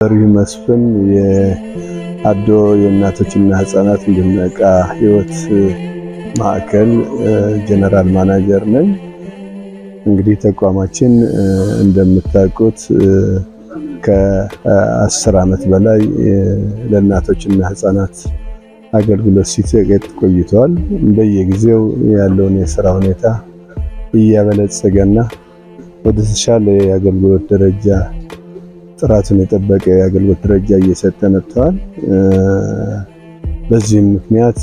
በሪሁ መስፍን የአዶ የእናቶችና ህፃናት እንድነቃ ህይወት ማዕከል ጀነራል ማናጀር ነኝ። እንግዲህ ተቋማችን እንደምታውቁት ከ10 ዓመት በላይ ለእናቶችና ህፃናት አገልግሎት ሲሰጥ ቆይቷል። በየጊዜው ያለውን የሥራ ሁኔታ እያበለጸገና ወደ ተሻለ የአገልግሎት ደረጃ ጥራቱን የጠበቀ የአገልግሎት ደረጃ እየሰጠ መጥቷል። በዚህም ምክንያት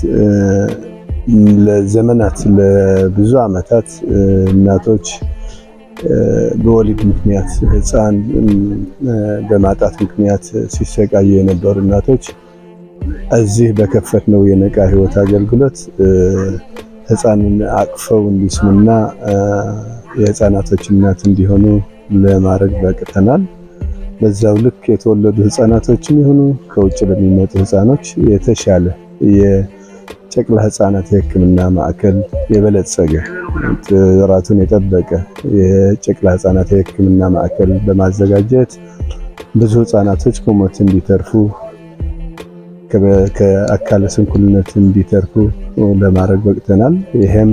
ለዘመናት ለብዙ ዓመታት እናቶች በወሊድ ምክንያት ህፃን በማጣት ምክንያት ሲሰቃዩ የነበሩ እናቶች እዚህ በከፈትነው የነቃ ህይወት አገልግሎት ህፃንን አቅፈው እንዲስሙና የህፃናቶች እናት እንዲሆኑ ለማድረግ በቅተናል። በዛው ልክ የተወለዱ ህፃናቶችም ይሁኑ ከውጭ ለሚመጡ ህፃኖች የተሻለ የጨቅላ ህፃናት የህክምና ማዕከል የበለጸገ ጥራቱን የጠበቀ የጨቅላ ህፃናት የህክምና ማዕከል በማዘጋጀት ብዙ ህፃናቶች ከሞት እንዲተርፉ ከአካለ ስንኩልነት እንዲተርፉ ለማድረግ በቅተናል። ይሄም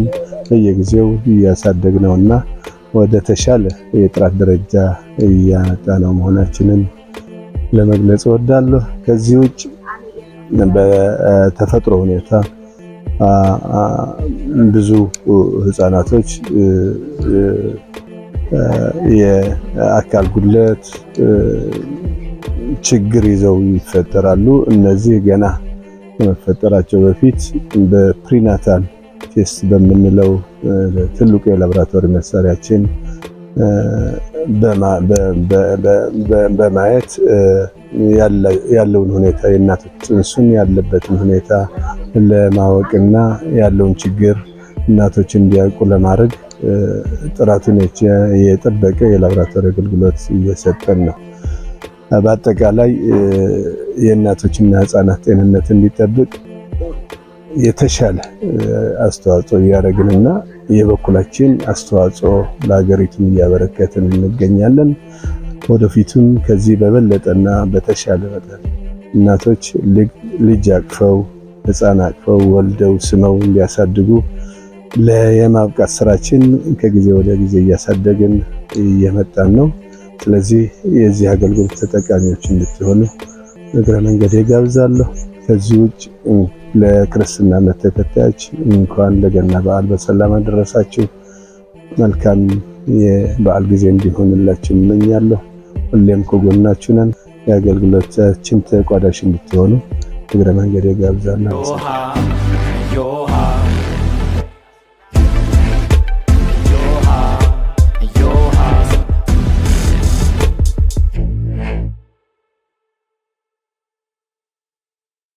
በየጊዜው እያሳደግነውና ወደ ተሻለ የጥራት ደረጃ እያመጣነው መሆናችንን ለመግለጽ እወዳለሁ። ከዚህ ውጭ በተፈጥሮ ሁኔታ ብዙ ህፃናቶች የአካል ጉድለት ችግር ይዘው ይፈጠራሉ። እነዚህ ገና ከመፈጠራቸው በፊት በፕሪናታል ቴስት በምንለው ትልቁ የላቦራቶሪ መሳሪያችን በማየት ያለውን ሁኔታ የእናቶች ጽንሱን ያለበትን ሁኔታ ለማወቅና ያለውን ችግር እናቶች እንዲያውቁ ለማድረግ ጥራቱን የጠበቀ የላቦራቶሪ አገልግሎት እየሰጠን ነው። በአጠቃላይ የእናቶችና ህፃናት ጤንነት እንዲጠብቅ የተሻለ አስተዋጽኦ እያደረግንና የበኩላችን አስተዋጽኦ ለሀገሪቱም እያበረከትን እንገኛለን። ወደፊቱም ከዚህ በበለጠና በተሻለ መጠን እናቶች ልጅ አቅፈው ህፃን አቅፈው ወልደው ስመው እንዲያሳድጉ ለየማብቃት ስራችን ከጊዜ ወደ ጊዜ እያሳደግን እየመጣን ነው። ስለዚህ የዚህ አገልግሎት ተጠቃሚዎች እንድትሆኑ እግረ መንገድ ጋብዛለሁ። ከዚህ ውጭ ለክርስትና እምነት ተከታዮች እንኳን ለገና በዓል በሰላም አደረሳችሁ። መልካም የበዓል ጊዜ እንዲሆንላችሁ እመኛለሁ። ሁሌም ከጎናችሁ ነን። የአገልግሎታችን ተቋዳሽ እንድትሆኑ እግረ መንገድ ጋብዛለሁ።